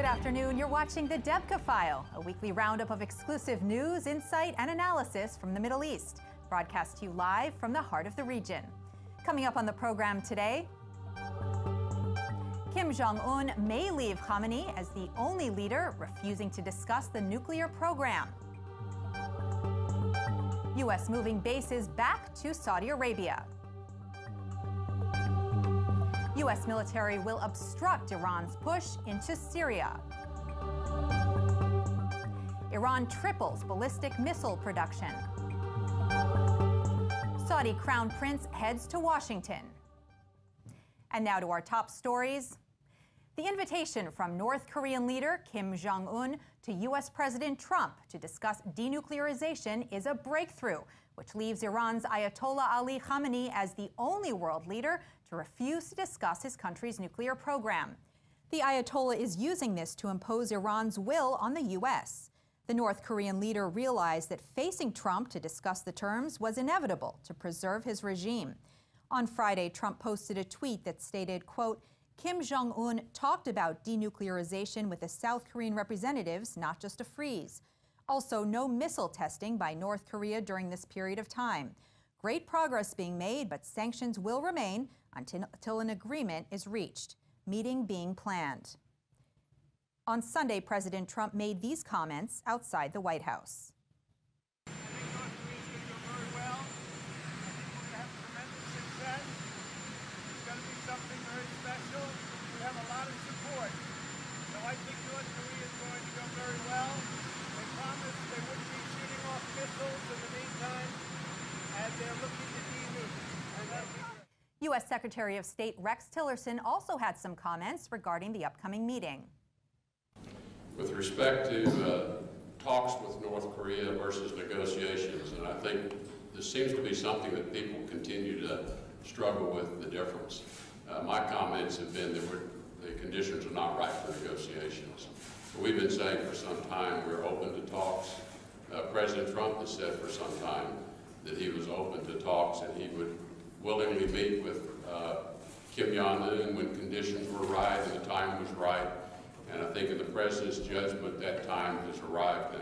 Good afternoon. You're watching the Debka File, a weekly roundup of exclusive news, insight, and analysis from the Middle East, broadcast to you live from the heart of the region. Coming up on the program today, Kim Jong-un may leave Khamenei as the only leader refusing to discuss the nuclear program. U.S. moving bases back to Saudi Arabia. U.S. military will obstruct Iran's push into Syria. Iran triples ballistic missile production. Saudi Crown Prince heads to Washington. And now to our top stories. The invitation from North Korean leader Kim Jong-un to U.S. President Trump to discuss denuclearization is a breakthrough, which leaves Iran's Ayatollah Ali Khamenei as the only world leader to refuse to discuss his country's nuclear program. The Ayatollah is using this to impose Iran's will on the U.S. The North Korean leader realized that facing Trump to discuss the terms was inevitable to preserve his regime. On Friday, Trump posted a tweet that stated, quote, Kim Jong-un talked about denuclearization with the South Korean representatives, not just a freeze. Also, no missile testing by North Korea during this period of time. Great progress being made, but sanctions will remain until an agreement is reached. Meeting being planned. On Sunday, President Trump made these comments outside the White House. I think North Korea is going to go very well. I think we're going to have tremendous success. It's going to be something very special. We have a lot of support. So I think North Korea is going to go very well. They promised they wouldn't be shooting off missiles in the meantime, as they're looking to denuke. U.S. Secretary of State Rex Tillerson also had some comments regarding the upcoming meeting. With respect to talks with North Korea versus negotiations, and I think this seems to be something that people continue to struggle with, the difference. My comments have been that the conditions are not right for negotiations. We've been saying for some time we're open to talks. President Trump has said for some time that he was open to talks and he would willingly meet with Kim Jong-un when conditions were right and the time was right. And I think in the President's judgment, that time has arrived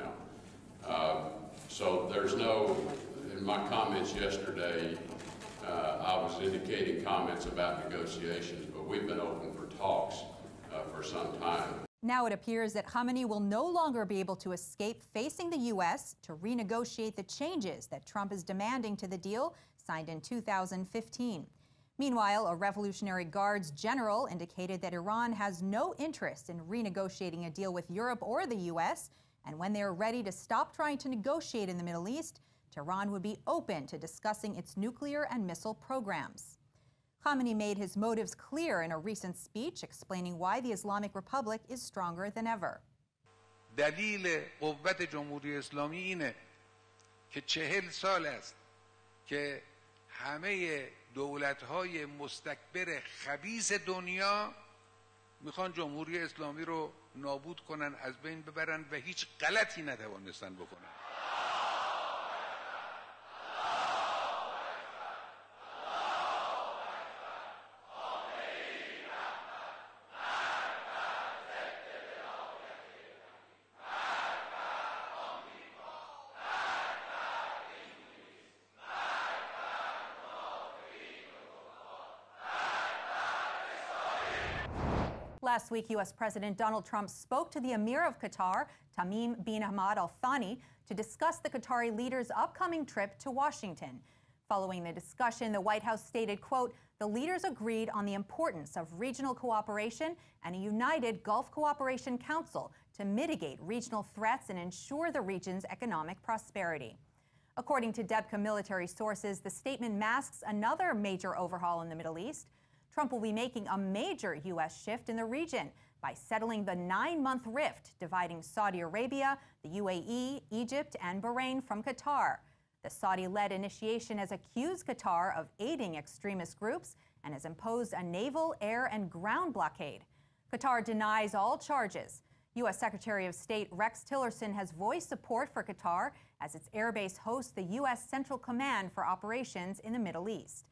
now. So there's no, in my comments yesterday, I was indicating comments about negotiations, but we've been open for talks for some time. Now it appears that Khamenei will no longer be able to escape facing the U.S. to renegotiate the changes that Trump is demanding to the deal signed in 2015. Meanwhile, a Revolutionary Guards general indicated that Iran has no interest in renegotiating a deal with Europe or the U.S., and when they are ready to stop trying to negotiate in the Middle East, Tehran would be open to discussing its nuclear and missile programs. Khamenei made his motives clear in a recent speech, explaining why the Islamic Republic is stronger than ever. دلیل قوت جمهوری اسلامی اینه که 40 سال است که همه دولت‌های مستکبر خبیث دنیا میخوان جمهوری اسلامی رو نابود کنن، از بین ببرن و هیچ غلطی نتوانستن بکنن. Last week, U.S. President Donald Trump spoke to the Emir of Qatar, Tamim bin Hamad Al Thani, to discuss the Qatari leader's upcoming trip to Washington. Following the discussion, the White House stated, quote, the leaders agreed on the importance of regional cooperation and a united Gulf Cooperation Council to mitigate regional threats and ensure the region's economic prosperity. According to Debka military sources, the statement masks another major overhaul in the Middle East. Trump will be making a major U.S. shift in the region by settling the 9-month rift dividing Saudi Arabia, the UAE, Egypt, and Bahrain from Qatar. The Saudi-led initiation has accused Qatar of aiding extremist groups and has imposed a naval, air, and ground blockade. Qatar denies all charges. U.S. Secretary of State Rex Tillerson has voiced support for Qatar as its airbase hosts the U.S. Central Command for Operations in the Middle East.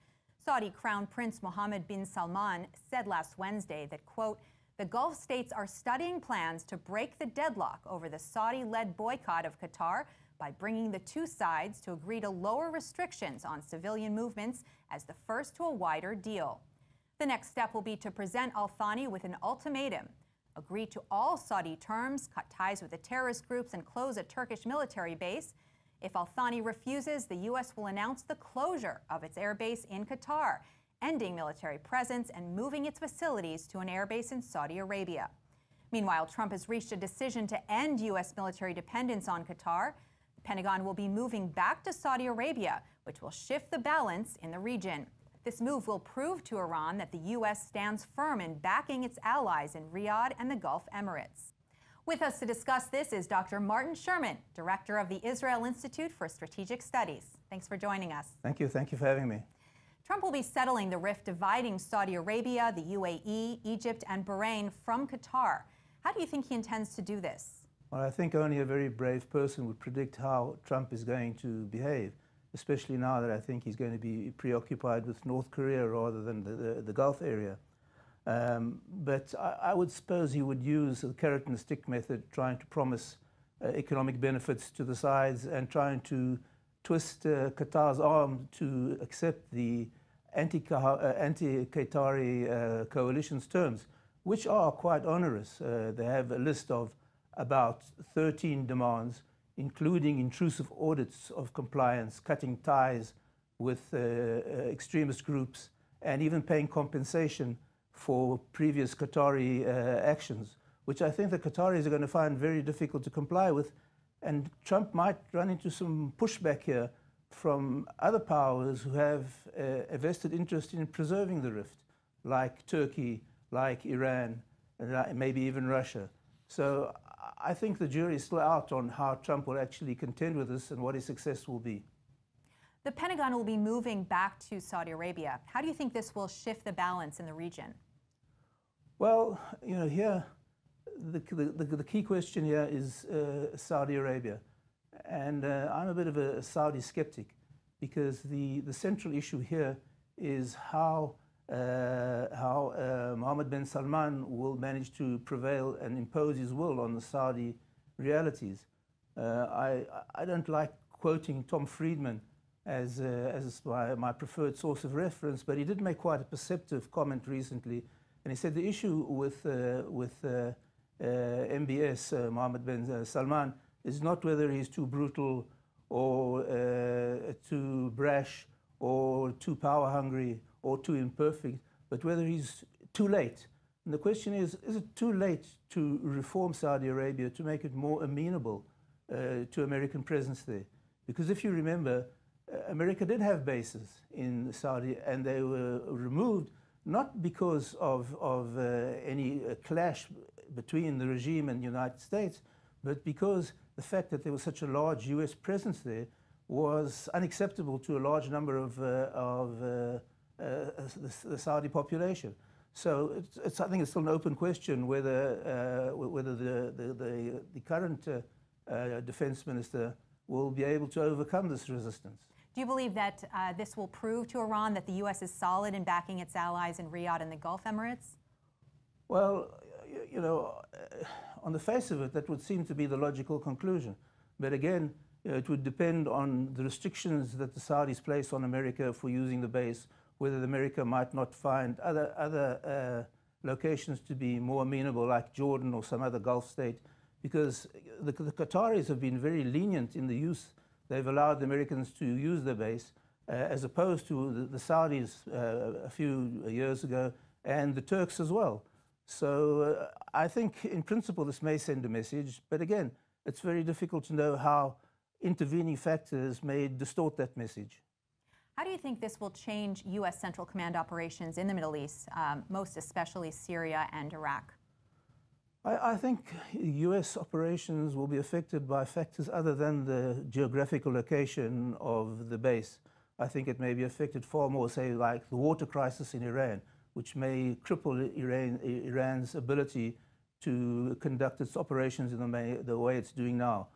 Saudi Crown Prince Mohammad bin Salman said last Wednesday that, quote, The Gulf states are studying plans to break the deadlock over the Saudi-led boycott of Qatar by bringing the two sides to agree to lower restrictions on civilian movements as the first to a wider deal. The next step will be to present Thani with an ultimatum: agree to all Saudi terms, cut ties with the terrorist groups, and close a Turkish military base. If Thani refuses, the U.S. will announce the closure of its airbase in Qatar, ending military presence and moving its facilities to an airbase in Saudi Arabia. Meanwhile, Trump has reached a decision to end U.S. military dependence on Qatar. The Pentagon will be moving back to Saudi Arabia, which will shift the balance in the region. This move will prove to Iran that the U.S. stands firm in backing its allies in Riyadh and the Gulf Emirates. With us to discuss this is Dr. Martin Sherman, Director of the Israel Institute for Strategic Studies. Thanks for joining us. Thank you. Thank you for having me. Trump will be settling the rift dividing Saudi Arabia, the UAE, Egypt, and Bahrain from Qatar. How do you think he intends to do this? Well, I think only a very brave person would predict how Trump is going to behave, especially now that I think he's going to be preoccupied with North Korea rather than the Gulf area. But I would suppose he would use the carrot and stick method, trying to promise economic benefits to the sides and trying to twist Qatar's arm to accept the anti-Qatari coalition's terms, which are quite onerous. They have a list of about 13 demands, including intrusive audits of compliance, cutting ties with extremist groups, and even paying compensation for previous Qatari actions, which I think the Qataris are going to find very difficult to comply with. And Trump might run into some pushback here from other powers who have a vested interest in preserving the rift, like Turkey, like Iran, and maybe even Russia. So I think the jury is still out on how Trump will actually contend with this and what his success will be. The Pentagon will be moving back to Saudi Arabia. How do you think this will shift the balance in the region? Well, you know, here, the key question here is Saudi Arabia. And I'm a bit of a Saudi skeptic, because the central issue here is how Mohammed bin Salman will manage to prevail and impose his will on the Saudi realities. I don't like quoting Tom Friedman as my preferred source of reference, but he did make quite a perceptive comment recently, and he said the issue with MBS, Mohammed bin Salman, is not whether he's too brutal or too brash or too power hungry or too imperfect, but whether he's too late. And the question is it too late to reform Saudi Arabia to make it more amenable to American presence there? Because if you remember, America did have bases in Saudi, and they were removed not because of any clash between the regime and the United States, but because the fact that there was such a large U.S. presence there was unacceptable to a large number of the Saudi population. So I think it's still an open question whether the current defense minister will be able to overcome this resistance. Do you believe that this will prove to Iran that the U.S. is solid in backing its allies in Riyadh and the Gulf Emirates? Well, you know, on the face of it, that would seem to be the logical conclusion. But again, it would depend on the restrictions that the Saudis place on America for using the base, whether America might not find other locations to be more amenable, like Jordan or some other Gulf state, because the Qataris have been very lenient in the use. They've allowed the Americans to use their base, as opposed to the Saudis a few years ago, and the Turks as well. So I think in principle this may send a message, but again, it's very difficult to know how intervening factors may distort that message. How do you think this will change U.S. Central Command operations in the Middle East, most especially Syria and Iraq? I think U.S. operations will be affected by factors other than the geographical location of the base. I think it may be affected far more, say, like the water crisis in Iran, which may cripple Iran's ability to conduct its operations in the way it's doing now.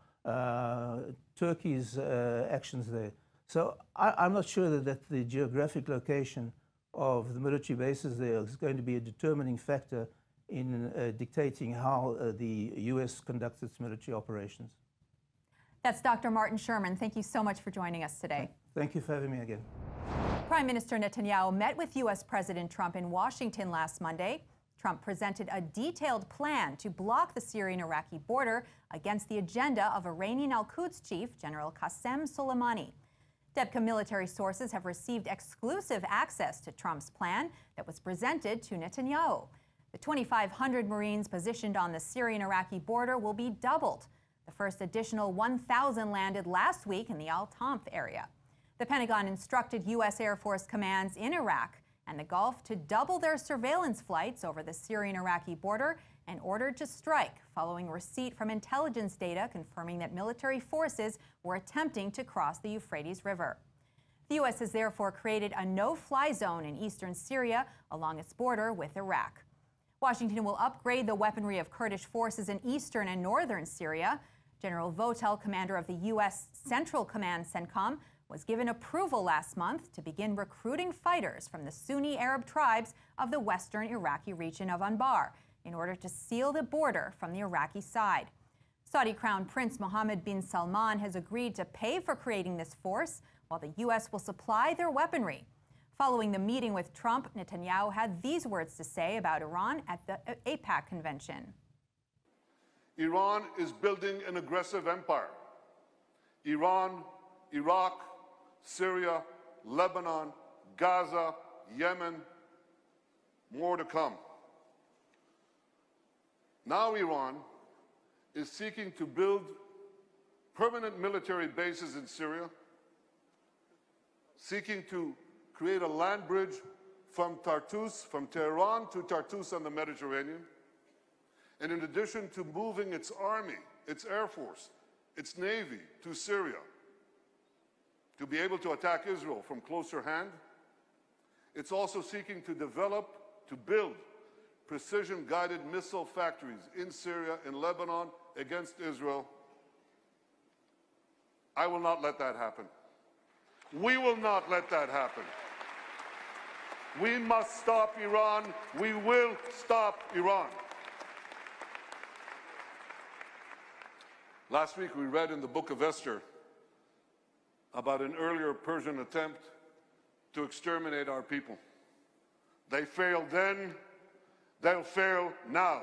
Turkey's actions there. So I'm not sure that the geographic location of the military bases there is going to be a determining factor in dictating how the U.S. conducts its military operations. That's Dr. Martin Sherman. Thank you so much for joining us today. Thank you for having me again. Prime Minister Netanyahu met with U.S. President Trump in Washington last Monday. Trump presented a detailed plan to block the Syrian-Iraqi border against the agenda of Iranian Al-Quds chief General Qasem Soleimani. Debka military sources have received exclusive access to Trump's plan that was presented to Netanyahu. The 2,500 Marines positioned on the Syrian-Iraqi border will be doubled. The first additional 1,000 landed last week in the Al-Tanf area. The Pentagon instructed U.S. Air Force commands in Iraq and the Gulf to double their surveillance flights over the Syrian-Iraqi border and ordered to strike following receipt from intelligence data confirming that military forces were attempting to cross the Euphrates River. The U.S. has therefore created a no-fly zone in eastern Syria along its border with Iraq. Washington will upgrade the weaponry of Kurdish forces in eastern and northern Syria. General Votel, commander of the U.S. Central Command CENTCOM, was given approval last month to begin recruiting fighters from the Sunni Arab tribes of the western Iraqi region of Anbar in order to seal the border from the Iraqi side. Saudi Crown Prince Mohammad bin Salman has agreed to pay for creating this force, while the U.S. will supply their weaponry. Following the meeting with Trump, Netanyahu had these words to say about Iran at the AIPAC convention. Iran is building an aggressive empire. Iran, Iraq, Syria, Lebanon, Gaza, Yemen, more to come. Now Iran is seeking to build permanent military bases in Syria, seeking to create a land bridge from Tartus, from Tehran to Tartus on the Mediterranean, and in addition to moving its army, its air force, its navy to Syria, to be able to attack Israel from closer hand, it's also seeking to develop, to build precision-guided missile factories in Syria, in Lebanon, against Israel. I will not let that happen. We will not let that happen. We must stop Iran. We will stop Iran. Last week we read in the book of Esther about an earlier Persian attempt to exterminate our people. They failed then, they'll fail now.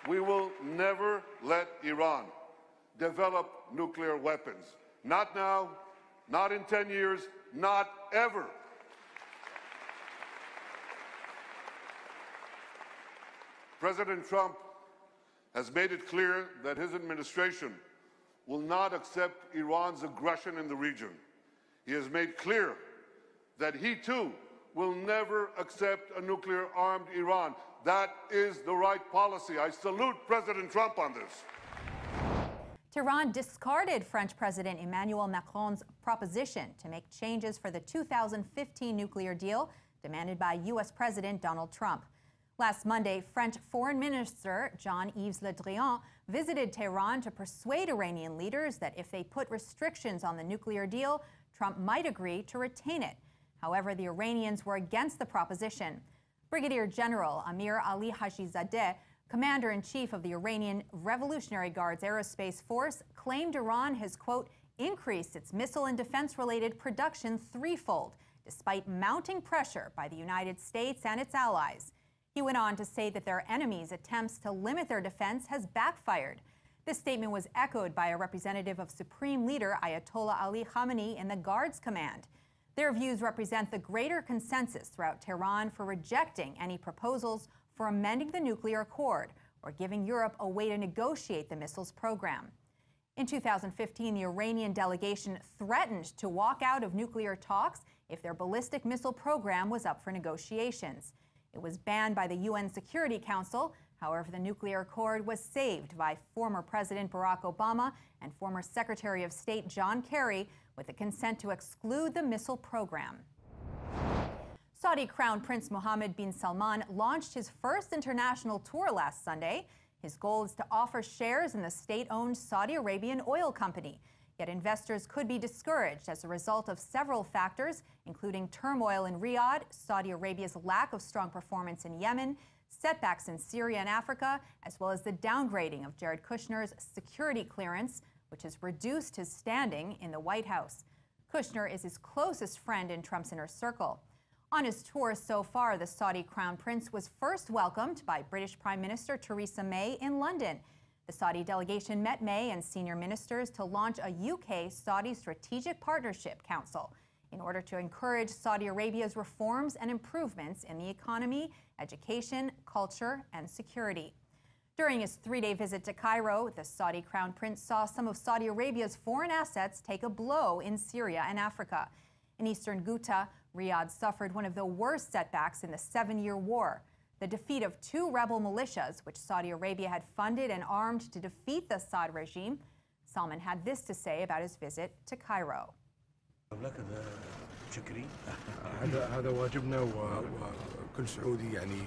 We will never let Iran develop nuclear weapons. Not now, not in 10 years, not ever. President Trump has made it clear that his administration will not accept Iran's aggression in the region. He has made clear that he, too, will never accept a nuclear-armed Iran. That is the right policy. I salute President Trump on this. Tehran discarded French President Emmanuel Macron's proposition to make changes for the 2015 nuclear deal demanded by U.S. President Donald Trump. Last Monday, French Foreign Minister Jean-Yves Le Drian visited Tehran to persuade Iranian leaders that if they put restrictions on the nuclear deal, Trump might agree to retain it. However, the Iranians were against the proposition. Brigadier General Amir Ali Hajizadeh, commander-in-chief of the Iranian Revolutionary Guards Aerospace Force, claimed Iran has, quote, increased its missile and defense-related production threefold, despite mounting pressure by the United States and its allies. He went on to say that their enemies' attempts to limit their defense has backfired. This statement was echoed by a representative of Supreme Leader Ayatollah Ali Khamenei in the Guards Command. Their views represent the greater consensus throughout Tehran for rejecting any proposals for amending the nuclear accord or giving Europe a way to negotiate the missiles program. In 2015, the Iranian delegation threatened to walk out of nuclear talks if their ballistic missile program was up for negotiations. It was banned by the UN Security Council. However, the nuclear accord was saved by former President Barack Obama and former Secretary of State John Kerry with the consent to exclude the missile program. Saudi Crown Prince Mohammad bin Salman launched his first international tour last Sunday. His goal is to offer shares in the state-owned Saudi Arabian oil company. Yet investors could be discouraged as a result of several factors, including turmoil in Riyadh, Saudi Arabia's lack of strong performance in Yemen, setbacks in Syria and Africa, as well as the downgrading of Jared Kushner's security clearance, which has reduced his standing in the White House. Kushner is his closest friend in Trump's inner circle. On his tour so far, the Saudi Crown Prince was first welcomed by British Prime Minister Theresa May in London. The Saudi delegation met May and senior ministers to launch a UK-Saudi Strategic Partnership Council in order to encourage Saudi Arabia's reforms and improvements in the economy, education, culture, and security. During his three-day visit to Cairo, the Saudi Crown Prince saw some of Saudi Arabia's foreign assets take a blow in Syria and Africa. In eastern Ghouta, Riyadh suffered one of the worst setbacks in the 7-year war. The defeat of 2 rebel militias, which Saudi Arabia had funded and armed to defeat the Assad regime. Salman had this to say about his visit to Cairo. هذا واجبنا وكل سعودي يعني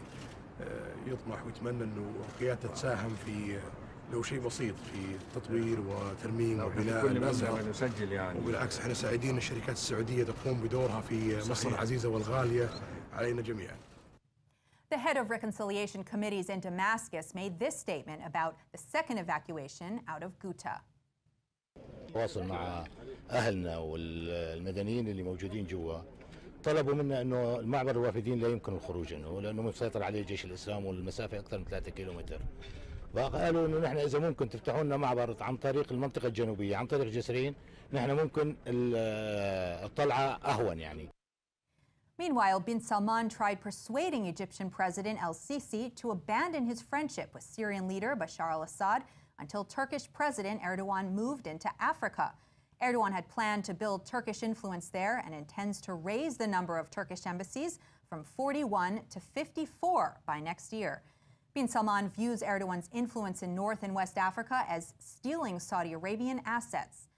يطمح ويتمنى انه قيادته تساهم في لو شيء بسيط في تطوير وترميم وبناء الأزهر. وبالعكس احنا سعيدين الشركات السعودية تقوم بدورها في مصر العزيزة والغالية علينا جميعا. The head of reconciliation committees in Damascus made this statement about the second evacuation out of Ghouta. تواصل مع أهلنا والمدنيين اللي موجودين جوا طلبوا منا انه المعبر الوافدين لا يمكن الخروج منه لانه مسيطر عليه الجيش الاسلامي والمسافه اكثر من 3 كيلومتر. فقالوا انه نحن اذا ممكن تفتحوا لنا معبر عن طريق المنطقه الجنوبيه عن طريق جسرين نحن ممكن الطلعه اهون يعني. Meanwhile, bin Salman tried persuading Egyptian President el-Sisi to abandon his friendship with Syrian leader Bashar al-Assad until Turkish President Erdogan moved into Africa. Erdogan had planned to build Turkish influence there and intends to raise the number of Turkish embassies from 41 to 54 by next year. Bin Salman views Erdogan's influence in North and West Africa as stealing Saudi Arabian assets.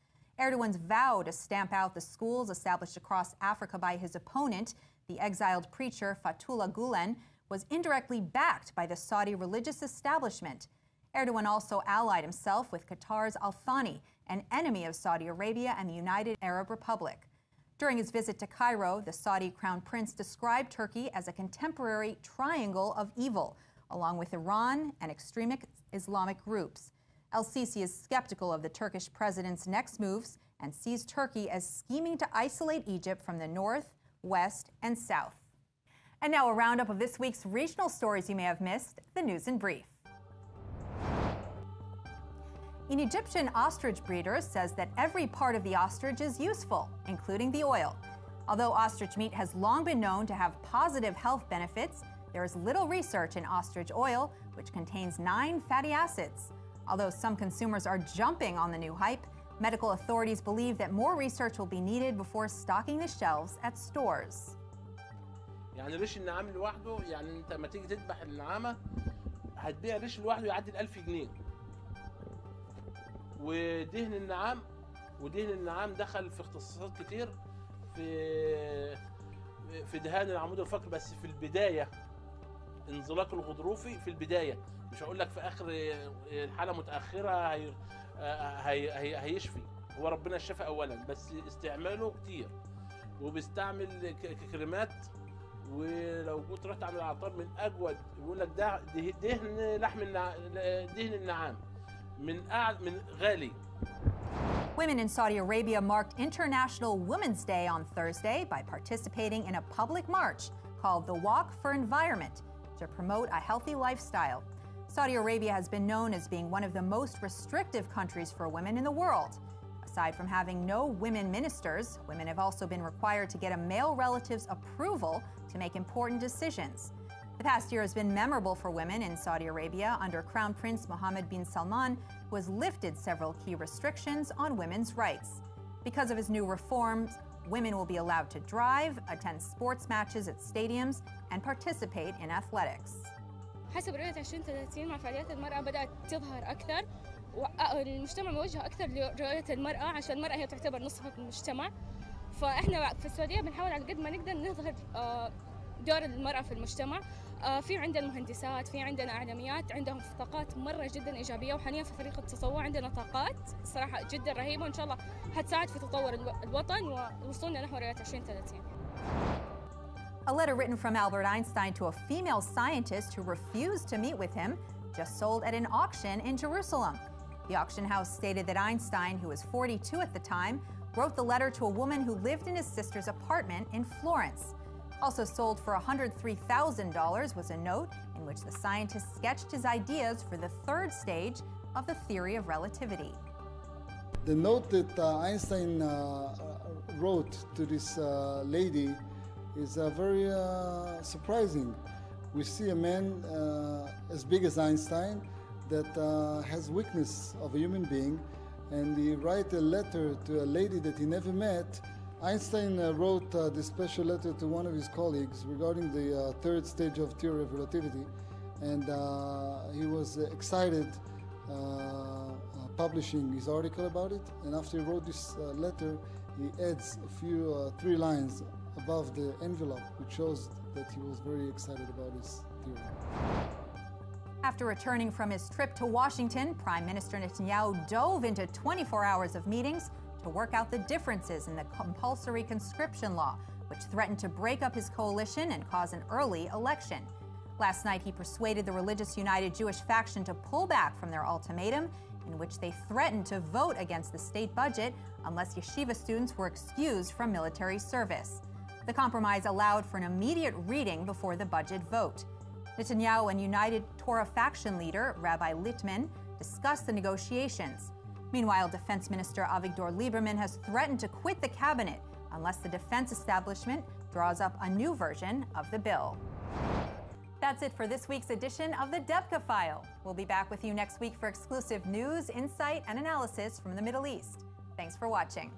Erdogan's vow to stamp out the schools established across Africa by his opponent, the exiled preacher Fethullah Gulen, was indirectly backed by the Saudi religious establishment. Erdogan also allied himself with Qatar's Thani, an enemy of Saudi Arabia and the United Arab Republic. During his visit to Cairo, the Saudi Crown Prince described Turkey as a contemporary triangle of evil, along with Iran and extremist Islamic groups. El-Sisi is skeptical of the Turkish president's next moves and sees Turkey as scheming to isolate Egypt from the north, west, and south. And now a roundup of this week's regional stories you may have missed, the news in brief. An Egyptian ostrich breeder says that every part of the ostrich is useful, including the oil. Although ostrich meat has long been known to have positive health benefits, there is little research in ostrich oil, which contains 9 fatty acids. Although some consumers are jumping on the new hype, medical authorities believe that more research will be needed before stocking the shelves at stores. يعني ريش النعام لوحده يعني انت لما تيجي تذبح النعامه هتبيع ريش لوحده يعدي ال1000 جنيه. ودهن النعام دخل في اختصاصات كتير في دهان العمود الفقري بس في البدايه انزلاق الغضروفي في البدايه مش هقول لك في اخر الحاله متاخره هيشفي هو ربنا الشفاء اولا بس استعماله كتير وبيستعمل كريمات ولو كنت رحت اعمل عطار من اجود يقول لك ده دهن لحم دهن النعام من غالي. Women in Saudi Arabia marked International Women's Day on Thursday by participating in a public march called the Walk for Environment to promote a healthy lifestyle. Saudi Arabia has been known as being one of the most restrictive countries for women in the world. Aside from having no women ministers, women have also been required to get a male relative's approval to make important decisions. The past year has been memorable for women in Saudi Arabia under Crown Prince Mohammad bin Salman, who has lifted several key restrictions on women's rights. Because of his new reforms, women will be allowed to drive, attend sports matches at stadiums, and participate in athletics. حسب رؤية 2030 مع فعاليات المرأة بدأت تظهر أكثر والمجتمع موجه أكثر لرؤية المرأة عشان المرأة هي تعتبر نصف المجتمع. فإحنا في السعودية بنحاول على قد ما نقدر نظهر دور المرأة في المجتمع. في عندنا مهندسات، في عندنا إعلاميات، عندهم طاقات مرة جدا إيجابية، وحاليا في فريق التطوع عندنا طاقات صراحة جدا رهيبة، وإن شاء الله حتساعد في تطور الوطن ووصولنا نحو رؤية 2030. A letter written from Albert Einstein to a female scientist who refused to meet with him just sold at an auction in Jerusalem. The auction house stated that Einstein, who was 42 at the time, wrote the letter to a woman who lived in his sister's apartment in Florence. Also sold for $103,000 was a note in which the scientist sketched his ideas for the third stage of the theory of relativity. The note that Einstein wrote to this lady is very surprising. We see a man as big as Einstein that has weakness of a human being, and he write a letter to a lady that he never met. Einstein wrote this special letter to one of his colleagues regarding the third stage of theory of relativity, and he was excited publishing his article about it. And after he wrote this letter, he adds a few 3 lines above the envelope, which shows that he was very excited about his theory. After returning from his trip to Washington, Prime Minister Netanyahu dove into 24 hours of meetings to work out the differences in the compulsory conscription law, which threatened to break up his coalition and cause an early election. Last night, he persuaded the Religious United Jewish faction to pull back from their ultimatum, in which they threatened to vote against the state budget unless yeshiva students were excused from military service. The compromise allowed for an immediate reading before the budget vote. Netanyahu and United Torah faction leader Rabbi Littman discussed the negotiations. Meanwhile, Defense Minister Avigdor Lieberman has threatened to quit the cabinet unless the defense establishment draws up a new version of the bill. That's it for this week's edition of the Debka File. We'll be back with you next week for exclusive news, insight, and analysis from the Middle East. Thanks for watching.